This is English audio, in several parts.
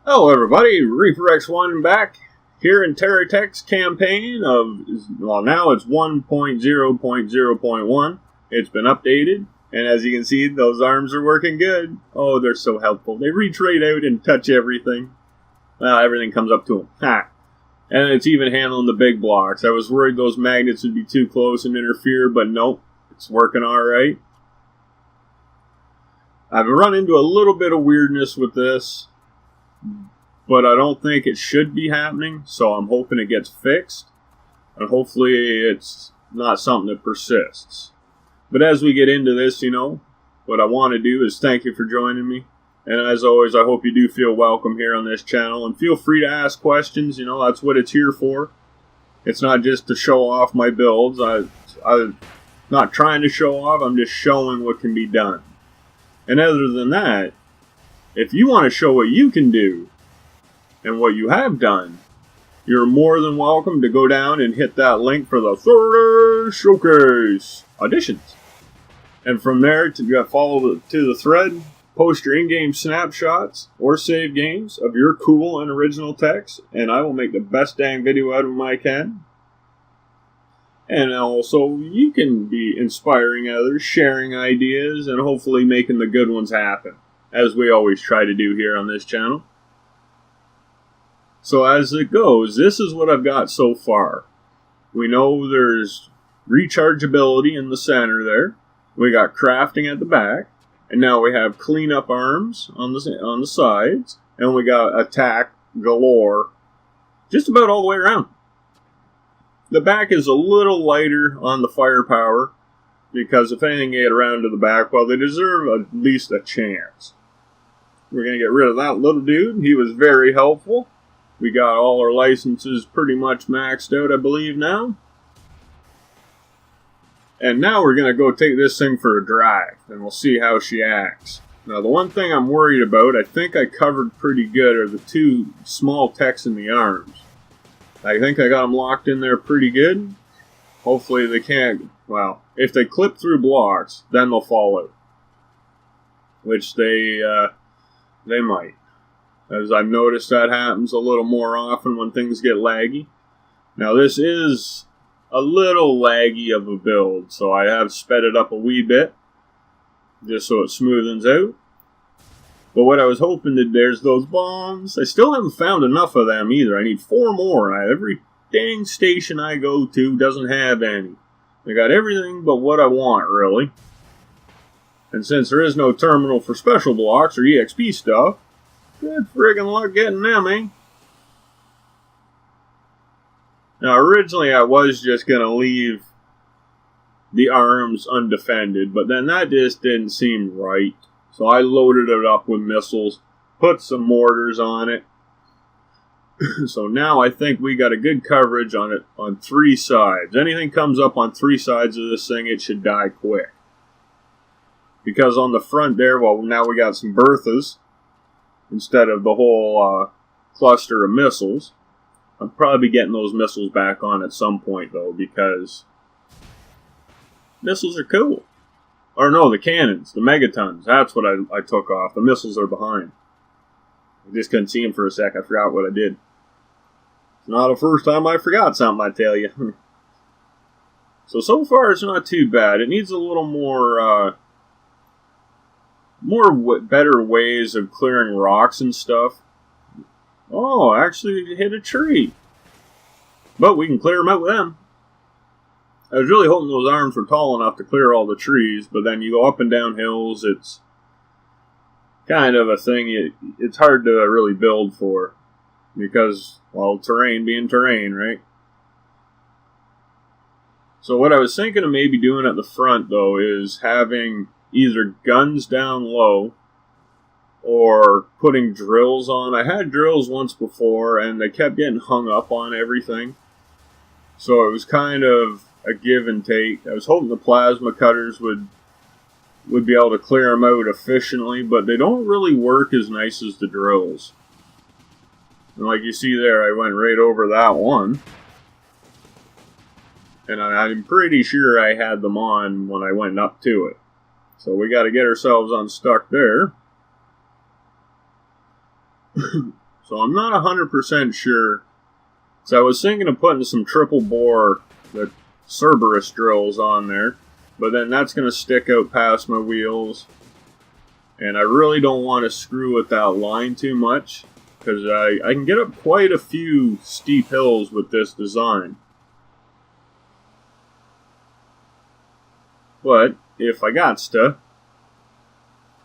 Hello everybody, Reaper X1 back here in TerraTech's campaign of, well now it's 1.0.0.1. It's been updated, and as you can see, those arms are working good. Oh, they're so helpful. They reach right out and touch everything. Well, everything comes up to them. Ha! And it's even handling the big blocks. I was worried those magnets would be too close and interfere, but nope, it's working alright. I've run into a little bit of weirdness with this, but I don't think it should be happening, so I'm hoping it gets fixed, and hopefully it's not something that persists. But as we get into this, what I want to do is thank you for joining me, and as always, I hope you do feel welcome here on this channel, and feel free to ask questions. That's what it's here for. It's not just to show off my builds. I'm not trying to show off, I'm just showing what can be done. And other than that, if you want to show what you can do, and what you have done, you're more than welcome to go down and hit that link for the Thursday Showcase auditions. And from there, to follow to the thread, post your in-game snapshots or save games of your cool and original text, and I will make the best dang video out of them I can. And also, you can be inspiring others, sharing ideas, and hopefully making the good ones happen, as we always try to do here on this channel. So as it goes, this is what I've got so far. We know there's rechargeability in the center there. We got crafting at the back. And now we have cleanup arms on the sides. And we got attack galore just about all the way around. The back is a little lighter on the firepower, because if anything get around to the back, well, they deserve at least a chance. We're going to get rid of that little dude. He was very helpful. We got all our licenses pretty much maxed out, I believe, now. And now we're going to go take this thing for a drive, and we'll see how she acts. Now, the one thing I'm worried about, I think I covered pretty good, are the two small techs in the arms. I think I got them locked in there pretty good. Hopefully they can't, well, if they clip through blocks, then they'll fall out. Which they might. As I've noticed, that happens a little more often when things get laggy. Now this is a little laggy of a build, so I have sped it up a wee bit, just so it smoothens out. But what I was hoping that there's those bombs. I still haven't found enough of them either. I need 4 more. Every dang station I go to doesn't have any. I got everything but what I want, really. And since there is no terminal for special blocks or EXP stuff, good friggin' luck getting them, eh? Now, originally I was just going to leave the arms undefended, but then that just didn't seem right. So I loaded it up with missiles, put some mortars on it. So now I think we got a good coverage on it on 3 sides. Anything comes up on 3 sides of this thing, it should die quick. Because on the front there, well, now we got some Berthas instead of the whole cluster of missiles. I'll probably be getting those missiles back on at some point, though, because missiles are cool. Or no, the cannons, the megatons. That's what I took off. The missiles are behind. I just couldn't see them for a sec. I forgot what I did. It's not the first time I forgot something, I tell you. So far it's not too bad. It needs a little more better ways of clearing rocks and stuff. Oh, actually it hit a tree. But we can clear them out with them. I was really hoping those arms were tall enough to clear all the trees, but then you go up and down hills, it's kind of a thing it's hard to really build for. Because, well, terrain being terrain, right? So what I was thinking of maybe doing at the front, though, is having either guns down low or putting drills on. I had drills once before, and they kept getting hung up on everything. So it was kind of a give and take. I was hoping the plasma cutters would be able to clear them out efficiently, but they don't really work as nice as the drills. And like you see there, I went right over that one. And I'm pretty sure I had them on when I went up to it. So we got to get ourselves unstuck there. So I'm not 100% sure. So I was thinking of putting some triple bore, the Cerberus drills on there. But then that's going to stick out past my wheels. And I really don't want to screw with that line too much. Because I can get up quite a few steep hills with this design. But if I got to,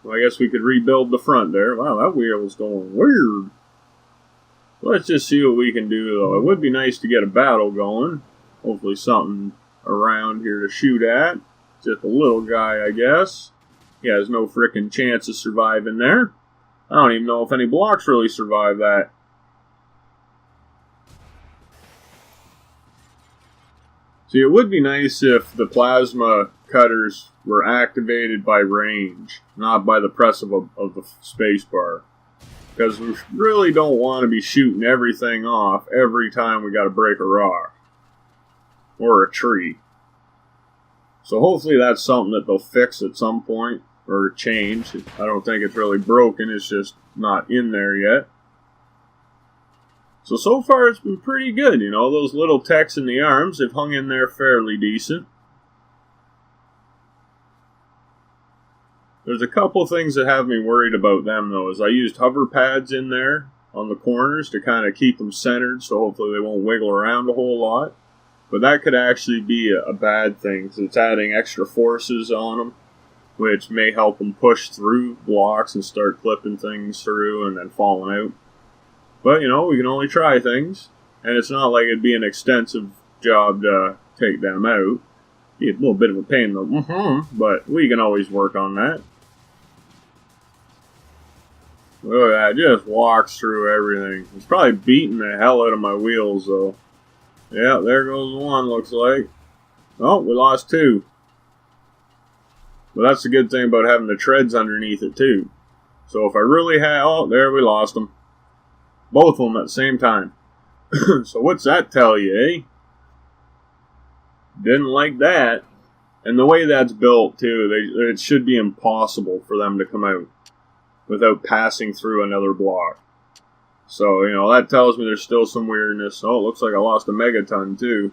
well, I guess we could rebuild the front there. Wow, that wheel is going weird. Let's just see what we can do, though. It would be nice to get a battle going. Hopefully something around here to shoot at. Just a little guy, I guess. He has no frickin' chance of surviving there. I don't even know if any blocks really survive that. See, it would be nice if the plasma cutters were activated by range, not by the press of the spacebar. Because we really don't want to be shooting everything off every time we got to break a rock. Or a tree. So hopefully that's something that they'll fix at some point, or change. I don't think it's really broken, it's just not in there yet. So far it's been pretty good, you know, those little techs in the arms have hung in there fairly decent. There's a couple things that have me worried about them though, is I used hover pads in there on the corners to kind of keep them centered, so hopefully they won't wiggle around a whole lot. But that could actually be a bad thing, because it's adding extra forces on them, which may help them push through blocks and start clipping things through and then falling out. But, you know, we can only try things, and it's not like it'd be an extensive job to take them out. Be a little bit of a pain though, but we can always work on that. Look at that, just walks through everything. It's probably beating the hell out of my wheels though. Yeah, there goes one, looks like. Oh, we lost two. But that's the good thing about having the treads underneath it, too. So if I really had... Oh, there, we lost them. Both of them at the same time. So what's that tell you, eh? Didn't like that. And the way that's built, too, it should be impossible for them to come out without passing through another block. So, you know, that tells me there's still some weirdness. Oh, it looks like I lost a megaton, too.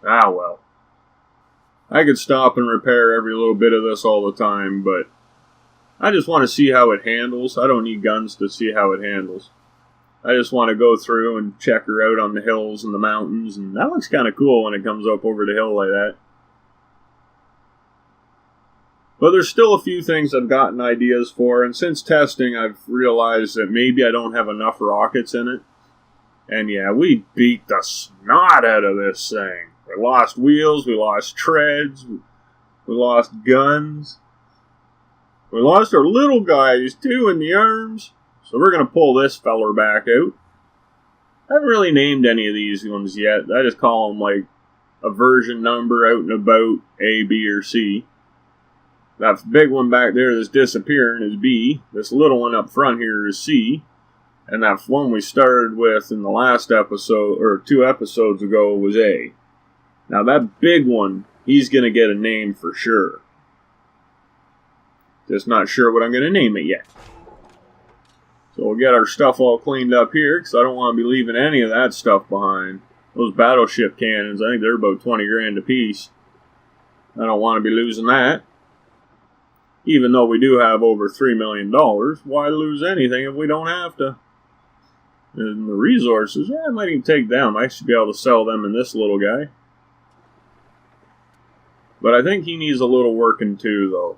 Ah, well. I could stop and repair every little bit of this all the time, but I just want to see how it handles. I don't need guns to see how it handles. I just want to go through and check her out on the hills and the mountains, and that looks kind of cool when it comes up over the hill like that. But there's still a few things I've gotten ideas for, and since testing I've realized that maybe I don't have enough rockets in it. And yeah, we beat the snot out of this thing. We lost wheels, we lost treads, we lost guns. We lost our little guys too in the arms. So we're going to pull this feller back out. I haven't really named any of these ones yet. I just call them like a version number out and about, A, B, or C. That big one back there that's disappearing is B. This little one up front here is C. And that one we started with in the last episode, or 2 episodes ago, was A. Now that big one, he's going to get a name for sure. Just not sure what I'm going to name it yet. So we'll get our stuff all cleaned up here, because I don't want to be leaving any of that stuff behind. Those battleship cannons, I think they're about 20 grand a piece. I don't want to be losing that. Even though we do have over $3 million, why lose anything if we don't have to? And the resources, yeah, I might even take them. I should be able to sell them in this little guy. But I think he needs a little working too, though.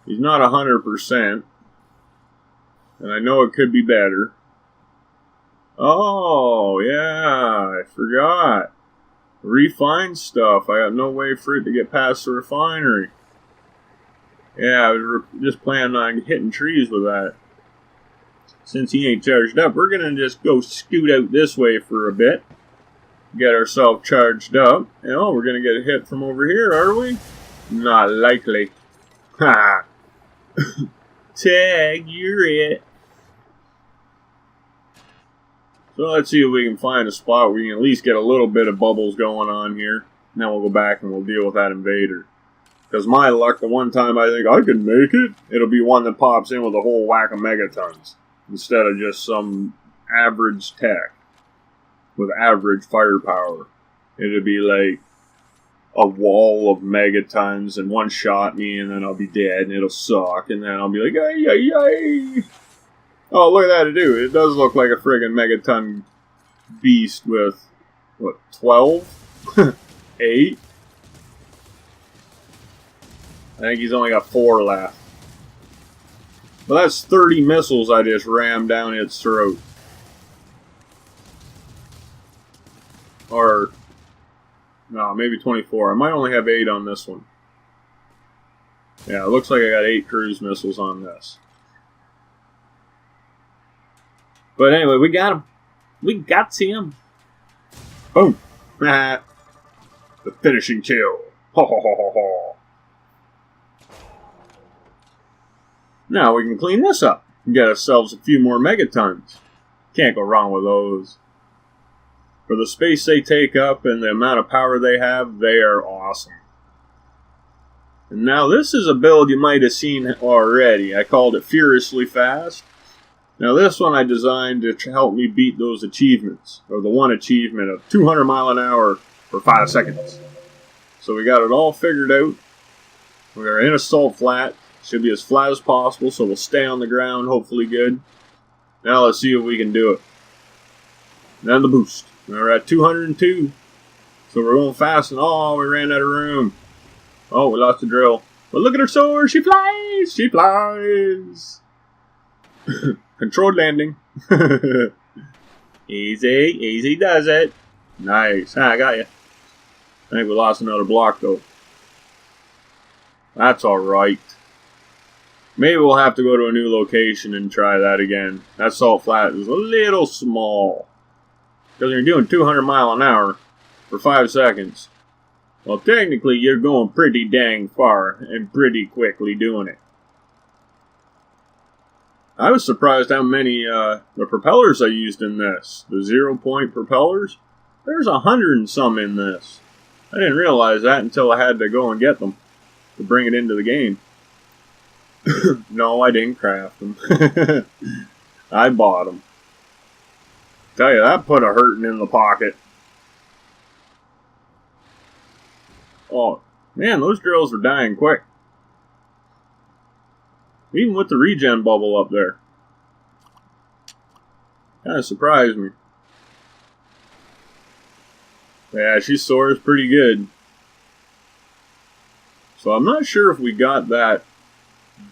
He's not 100%. And I know it could be better. Oh, yeah, I forgot. Refine stuff. I got no way for it to get past the refinery. Yeah, I was just planning on hitting trees with that. Since he ain't charged up, we're going to just go scoot out this way for a bit. Get ourselves charged up. And oh, we're going to get a hit from over here, are we? Not likely. Ha! Tag, you're it. So let's see if we can find a spot where we can at least get a little bit of bubbles going on here. And then we'll go back and we'll deal with that invader. Because my luck, the one time I think I can make it, it'll be one that pops in with a whole whack of megatons. Instead of just some average tech with average firepower. It'd be like a wall of megatons and one shot me and then I'll be dead and it'll suck and then I'll be like, ay, ay, ay. Oh, look at that, it does look like a friggin' megaton beast with, what, 12? 8? I think he's only got 4 left. Well, that's 30 missiles I just rammed down its throat. Or, no, maybe 24. I might only have 8 on this one. Yeah, it looks like I got 8 cruise missiles on this. But anyway, we got him. We got him. Boom. The finishing kill. Ho ho ho ho ho. Now we can clean this up and get ourselves a few more megatons. Can't go wrong with those. For the space they take up and the amount of power they have, they are awesome. And now this is a build you might have seen already. I called it Furiously Fast. Now this one I designed to help me beat those achievements, or the one achievement of 200 mile an hour for 5 seconds. So we got it all figured out. We are in a salt flat. Should be as flat as possible, so we'll stay on the ground, hopefully good. Now let's see if we can do it. Then the boost. We're at 202. So we're going fast, and oh, we ran out of room. Oh, we lost the drill. But look at her soar, she flies! She flies! Controlled landing. Easy, easy does it. Nice. Ah, I got you. I think we lost another block, though. That's alright. Maybe we'll have to go to a new location and try that again. That salt flat is a little small. Because you're doing 200 mile an hour for 5 seconds. Well, technically, you're going pretty dang far and pretty quickly doing it. I was surprised how many the propellers I used in this. The 0-point propellers. There's 100 and some in this. I didn't realize that until I had to go and get them to bring it into the game. No, I didn't craft them. I bought them. Tell you, that put a hurting in the pocket. Oh, man, those drills are dying quick. Even with the regen bubble up there. Kind of surprised me. Yeah, she soars pretty good. So I'm not sure if we got that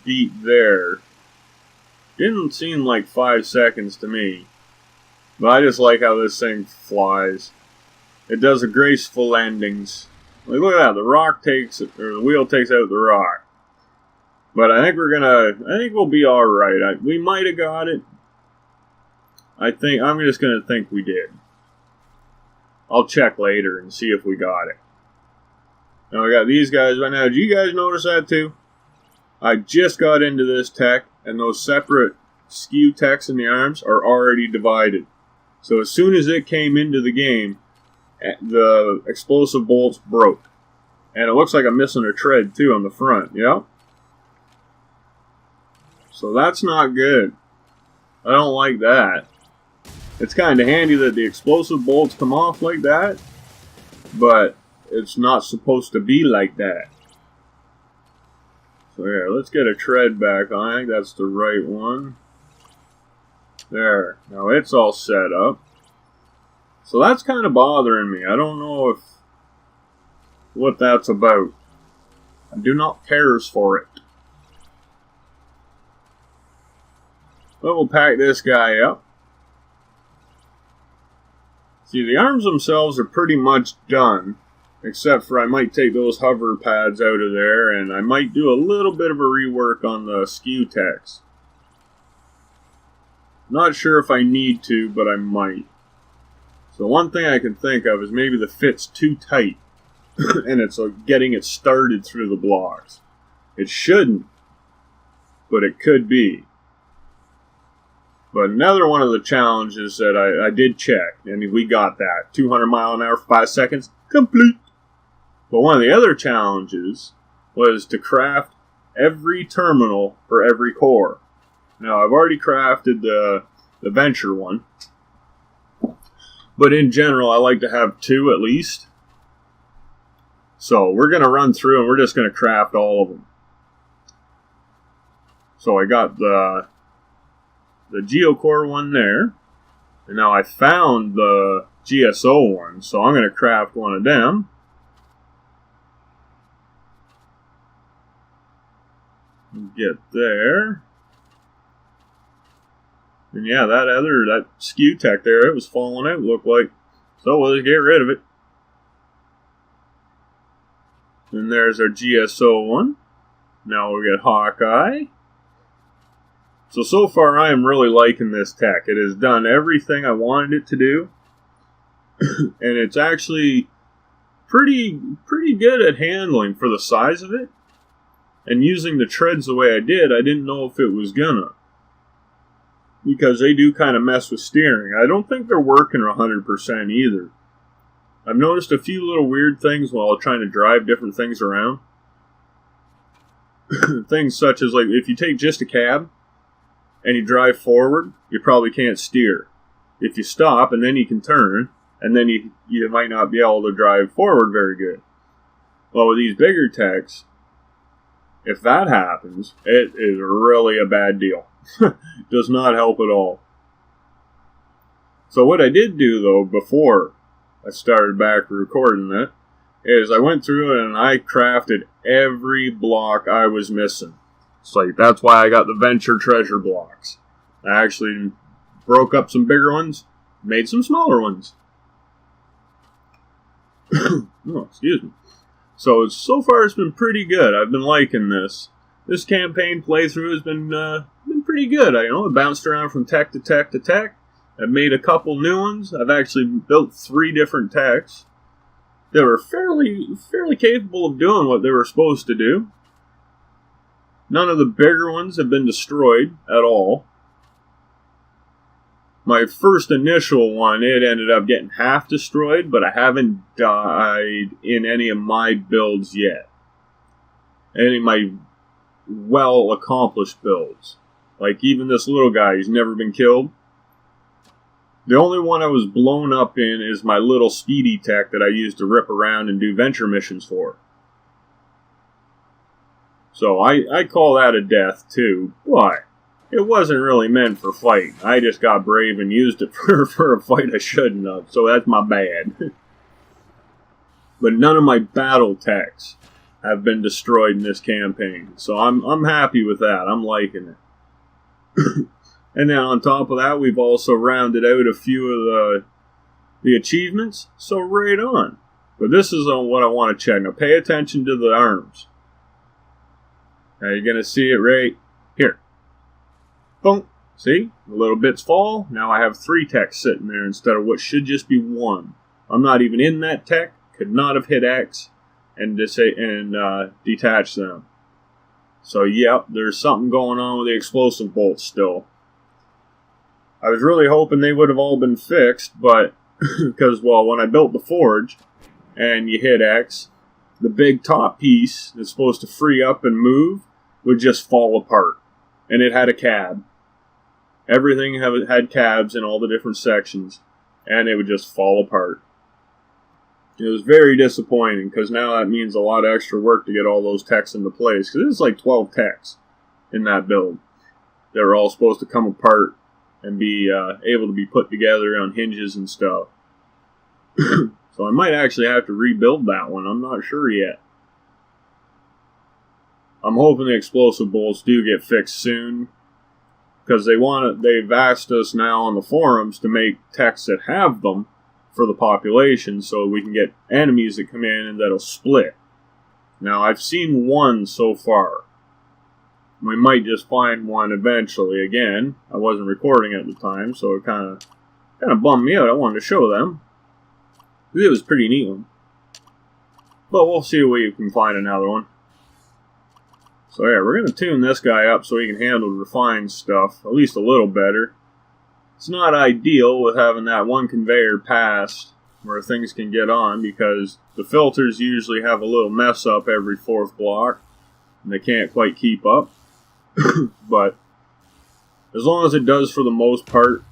beat there. Didn't seem like 5 seconds to me. But I just like how this thing flies. It does a graceful landings. Like, look at that, the rock takes, or the wheel takes out the rock. But I think I think we'll be alright. We might have got it. I'm just gonna think we did. I'll check later and see if we got it. Now we got these guys right now. Did you guys notice that too? I just got into this tech, and those separate skew techs in the arms are already divided. So as soon as it came into the game, the explosive bolts broke. And it looks like I'm missing a tread too on the front, yeah? So that's not good. I don't like that. It's kind of handy that the explosive bolts come off like that, but it's not supposed to be like that. So here, let's get a tread back on. I think that's the right one. There. Now it's all set up. So that's kind of bothering me. I don't know what that's about. I do not cares for it. But we'll pack this guy up. See, the arms themselves are pretty much done. Except for I might take those hover pads out of there, and I might do a little bit of a rework on the skew techs. Not sure if I need to, but I might. So one thing I can think of is maybe the fit's too tight, and it's getting it started through the blocks. It shouldn't, but it could be. But another one of the challenges that I did check, and we got that. 200 mile an hour, 5 seconds, complete. But one of the other challenges was to craft every terminal for every core. Now, I've already crafted the the venture one. But in general, I like to have 2 at least. So we're going to run through and we're just going to craft all of them. So I got the Geocore one there. And now I found the GSO one. So I'm going to craft one of them. Get there. And yeah, that skew tech there, it was falling out, looked like. So we'll just get rid of it. And there's our GSO one. Now we'll get Hawkeye. So far I am really liking this tech. It has done everything I wanted it to do. And it's actually pretty good at handling for the size of it. And using the treads the way I didn't know if it was gonna. Because they do kind of mess with steering. I don't think they're working 100% either. I've noticed a few little weird things while trying to drive different things around. Things such as, like, if you take just a cab and you drive forward, you probably can't steer. If you stop and then you can turn, and then you might not be able to drive forward very good. Well, with these bigger techs, if that happens, it is really a bad deal. Does not help at all. So what I did do, though, before I started back recording that, is I went through it and I crafted every block I was missing. It's like, that's why I got the Venture Treasure blocks. I actually broke up some bigger ones, made some smaller ones. Oh, excuse me. So far it's been pretty good. I've been liking this. This campaign playthrough has been pretty good. I bounced around from tech to tech to tech. I've made a couple new ones. I've actually built 3 different techs that were fairly capable of doing what they were supposed to do. None of the bigger ones have been destroyed at all. My first initial one, it ended up getting half destroyed, but I haven't died in any of my builds yet. Any of my well-accomplished builds. Like, even this little guy, he's never been killed. The only one I was blown up in is my little speedy tech that I use to rip around and do venture missions for. So I call that a death, too. But it wasn't really meant for fight. I just got brave and used it for a fight I shouldn't have. So that's my bad. But none of my battle techs have been destroyed in this campaign. So I'm happy with that. I'm liking it. And then on top of that, we've also rounded out a few of the achievements. So right on. But this is on what I want to check. Now pay attention to the arms. Now you're going to see it right here. Boom. See? The little bits fall. Now I have 3 techs sitting there instead of what should just be 1. I'm not even in that tech. Could not have hit X and detach them. So, yep, there's something going on with the explosive bolts still. I was really hoping they would have all been fixed, but because, well, when I built the forge and you hit X, the big top piece that's supposed to free up and move would just fall apart. And it had a cab. Everything had cabs in all the different sections, and it would just fall apart. It was very disappointing, because now that means a lot of extra work to get all those techs into place, because there's like 12 techs in that build that are all supposed to come apart and be able to be put together on hinges and stuff. So I might actually have to rebuild that one. I'm not sure yet. I'm hoping the explosive bolts do get fixed soon, because they've asked us now on the forums to make techs that have them for the population, so we can get enemies that come in and that'll split. Now, I've seen one so far. We might just find one eventually again. I wasn't recording at the time, so it kind of bummed me out. I wanted to show them. It was a pretty neat one. But we'll see if we can find another one. So yeah, we're going to tune this guy up so he can handle refined stuff, at least a little better. It's not ideal with having that one conveyor past where things can get on, because the filters usually have a little mess up every 4th block, and they can't quite keep up. But As long as it does for the most part.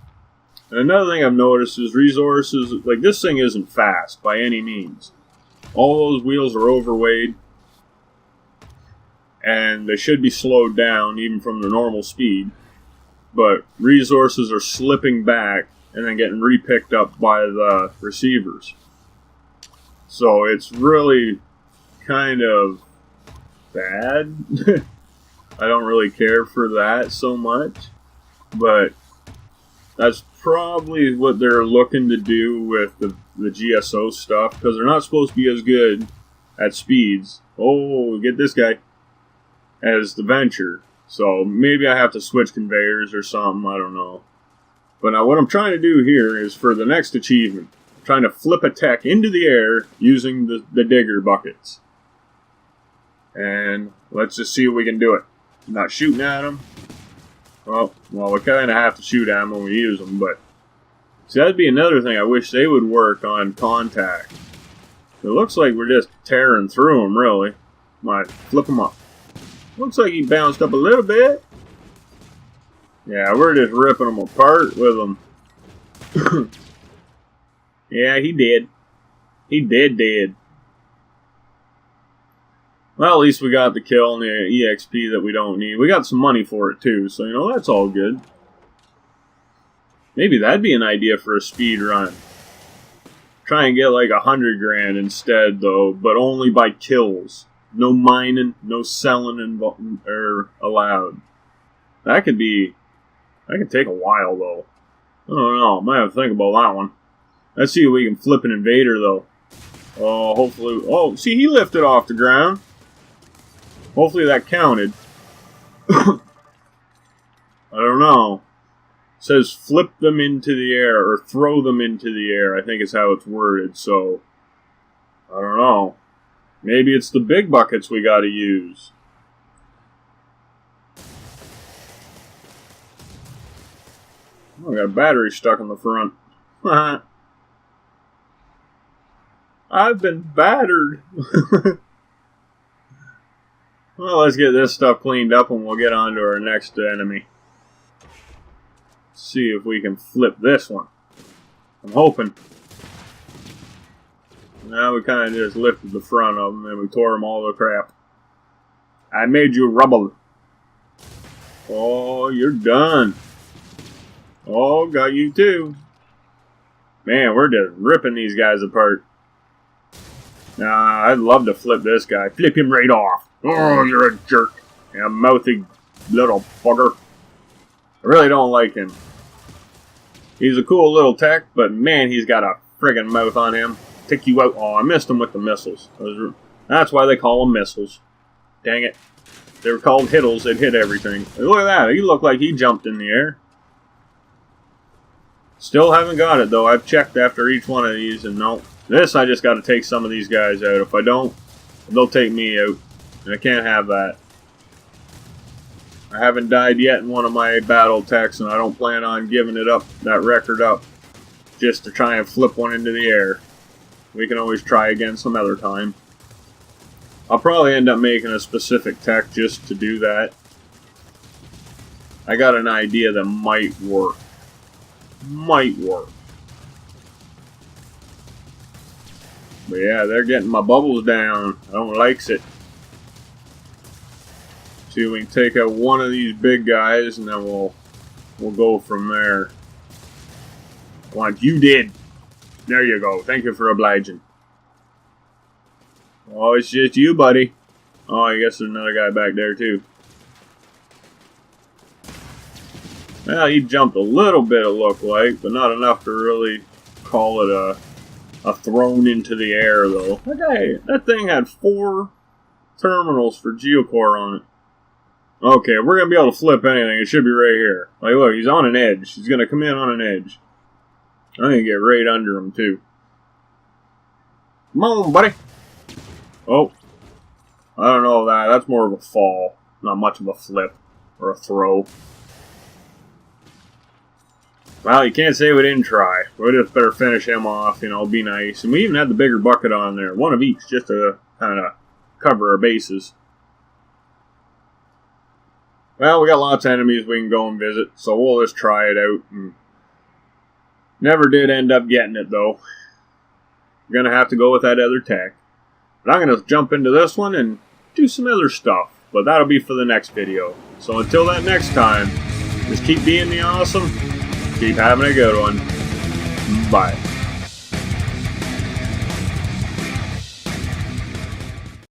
And another thing I've noticed is resources, like this thing isn't fast by any means. All those wheels are overweight. And they should be slowed down even from the normal speed. But resources are slipping back and then getting repicked up by the receivers. So it's really kind of bad. I don't really care for that so much. But that's probably what they're looking to do with the GSO stuff. Because they're not supposed to be as good at speeds. Oh, get this guy. As the Venture. So maybe I have to switch conveyors or something. I don't know. But now what I'm trying to do here is for the next achievement. I'm trying to flip a tech into the air using the digger buckets. And let's just see if we can do it. I'm not shooting at them. Well, we kind of have to shoot at them when we use them, but see, that'd be another thing I wish they would work on contact. It looks like we're just tearing through them, really. Might flip them up. Looks like he bounced up a little bit. Yeah, we're just ripping them apart with them. Yeah, he did. He did. Well, at least we got the kill and the EXP that we don't need. We got some money for it, too, so, you know, that's all good. Maybe that'd be an idea for a speed run. Try and get like 100 grand instead, though, but only by kills. No mining, no selling allowed. That could take a while, though. I don't know, might have to think about that one. Let's see if we can flip an invader, though. Oh, hopefully, oh, see, he lifted off the ground. Hopefully that counted. I don't know. It says flip them into the air, or throw them into the air, I think is how it's worded, so I don't know. Maybe it's the big buckets we gotta use. Oh, I got a battery stuck in the front. I've been battered. Well, let's get this stuff cleaned up and we'll get on to our next enemy. See if we can flip this one. I'm hoping. Now we kind of just lifted the front of them and we tore them all to crap. I made you rubble. Oh, you're done. Oh, got you too. Man, we're just ripping these guys apart. Nah, I'd love to flip this guy. Flip him right off. Oh, you're a jerk. You mouthy little bugger. I really don't like him. He's a cool little tech, but man, he's got a friggin' mouth on him. Take you out. Oh, I missed him with the missiles. That's why they call them missiles. Dang it. They were called hittles. They'd hit everything. Look at that. He looked like he jumped in the air. Still haven't got it, though. I've checked after each one of these, and no. This, I just got to take some of these guys out. If I don't, they'll take me out. And I can't have that. I haven't died yet in one of my battle techs, and I don't plan on giving it up, that record up, just to try and flip one into the air. We can always try again some other time. I'll probably end up making a specific tech just to do that. I got an idea that might work. Might work. But yeah, they're getting my bubbles down. I don't likes it. See if we can take out one of these big guys and then we'll go from there. Like you did. There you go. Thank you for obliging. Oh, it's just you, buddy. Oh, I guess there's another guy back there too. Well, he jumped a little bit, it looked like, but not enough to really call it a thrown into the air, though. That thing had 4 terminals for Geocore on it. Okay, we're going to be able to flip anything. It should be right here. Like, look, he's on an edge. He's going to come in on an edge. I'm going to get right under him, too. Come on, buddy. Oh. I don't know that. That's more of a fall. Not much of a flip or a throw. Well, you can't say we didn't try. We just better finish him off, you know, be nice. And we even had the bigger bucket on there. One of each, just to kind of cover our bases. Well, we got lots of enemies we can go and visit, so we'll just try it out. And never did end up getting it, though. We're going to have to go with that other tech. But I'm going to jump into this one and do some other stuff. But that'll be for the next video. So until that next time, just keep being the awesome. Keep having a good one. Bye.